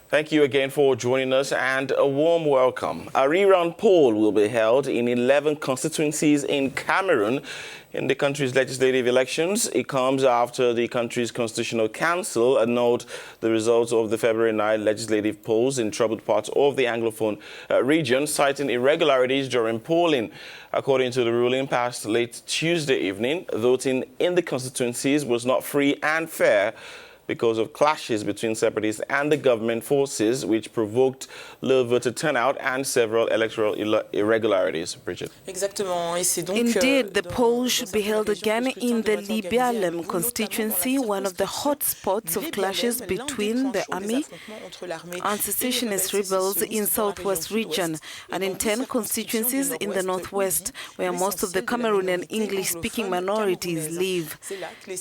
Thank you again for joining us and a warm welcome. A rerun poll will be held in 11 constituencies in Cameroon in the country's legislative elections. It comes after the country's Constitutional Council annulled the results of the February 9 legislative polls in troubled parts of the Anglophone region, citing irregularities during polling. According to the ruling passed late Tuesday evening, voting in the constituencies was not free and fair because of clashes between separatists and the government forces, which provoked low voter turnout and several electoral irregularities. Bridget. Indeed, the poll should be held again in the Libialem constituency, one of the hot spots of clashes between the army and secessionist rebels in southwest region, and in 10 constituencies in the northwest, where most of the Cameroonian English-speaking minorities live.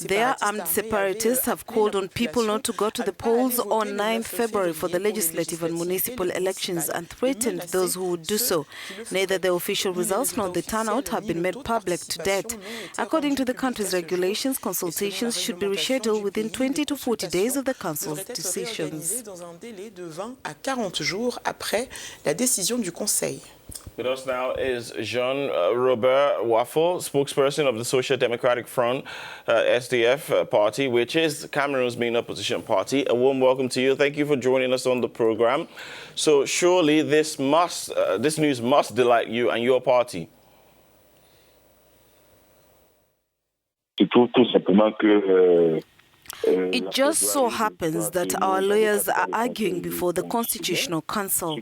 There, armed separatists have called on people not to go to the polls on 9 February for the legislative and municipal elections and threatened those who would do so. Neither the official results nor the turnout have been made public to date. According to the country's regulations, consultations should be rescheduled within 20 to 40 days of the council's decisions. With us now is Jean-Robert Waffle, spokesperson of the Social Democratic Front, SDF party, which is Cameroon's main opposition party. A warm welcome to you. Thank you for joining us on the program. So surely this news must delight you and your party. It just so happens that our lawyers are arguing before the Constitutional Council.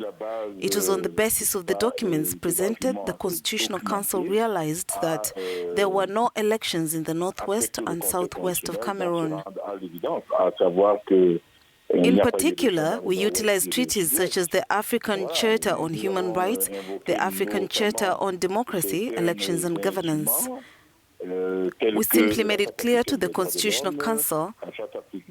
It was on the basis of the documents presented the Constitutional Council realized that there were no elections in the northwest and southwest of Cameroon. In particular, we utilize treaties such as the African Charter on Human Rights, the African Charter on Democracy, Elections and Governance. We simply made it clear to the Constitutional Council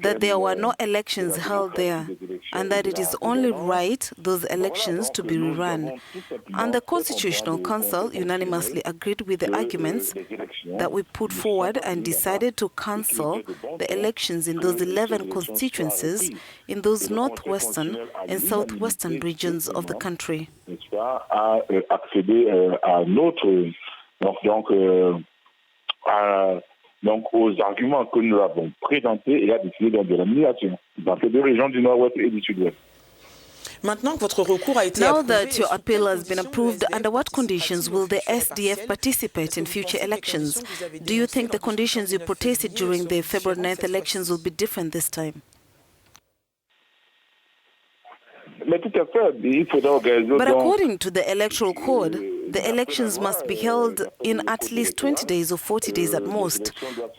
that there were no elections held there and that it is only right those elections to be rerun. And the Constitutional Council unanimously agreed with the arguments that we put forward and decided to cancel the elections in those 11 constituencies in those northwestern and southwestern regions of the country. Donc, aux arguments que nous avons présentés, il a décidé de l'annulation dans ces deux régions du nord-ouest et du sud-ouest. Now that your appeal has been approved, under what conditions will the SDF participate in future elections? Do you think the conditions you protested during the February 9th elections will be different this time? But according to the Electoral Code, the elections must be held in at least 20 days or 40 days at most,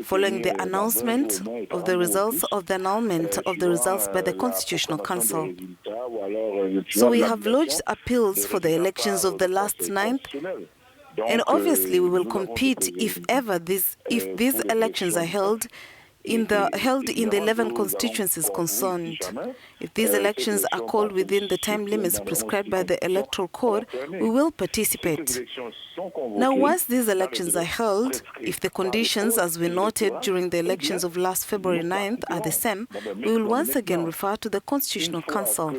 following the announcement of the results of the annulment of the results by the Constitutional Council. So we have lodged appeals for the elections of the last 9th, and obviously we will compete if these elections are held in the 11 constituencies concerned. If these elections are called within the time limits prescribed by the Electoral Code, we will participate. Now, once these elections are held, if the conditions, as we noted during the elections of last February 9th, are the same, we will once again refer to the Constitutional Council.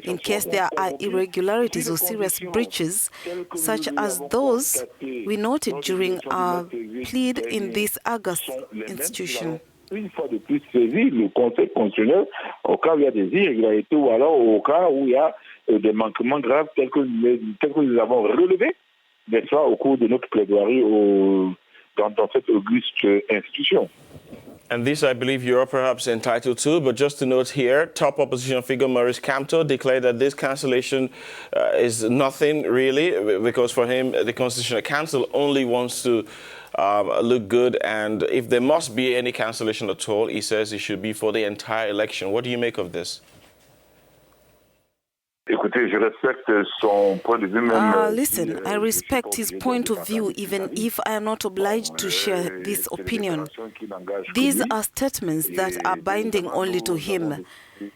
In case there are irregularities or serious breaches, such as those we noted during our plea in this August institution. Une fois de plus saisi le Conseil constitutionnel au cas où il y a des irrégularités ou alors au cas où il y a des manquements graves tels que nous avons relevés, n'est-ce pas, au cours de notre plaidoirie dans cette auguste institution. And this, I believe, you're perhaps entitled to, but just to note here, top opposition figure Maurice Kamto declared that this cancellation is nothing really, because for him, the Constitutional Council only wants to look good, and if there must be any cancellation at all, he says it should be for the entire election. What do you make of this? Listen, I respect his point of view, even if I am not obliged to share this opinion. These are statements that are binding only to him.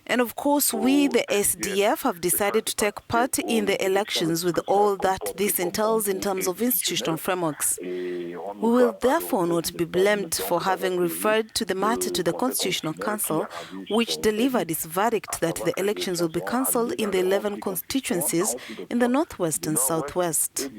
And of course, we, the SDF, have decided to take part in the elections with all that this entails in terms of institutional frameworks. We will therefore not be blamed for having referred to the matter to the Constitutional Council, which delivered its verdict that the elections will be cancelled in the 11 constituencies in the northwest and southwest.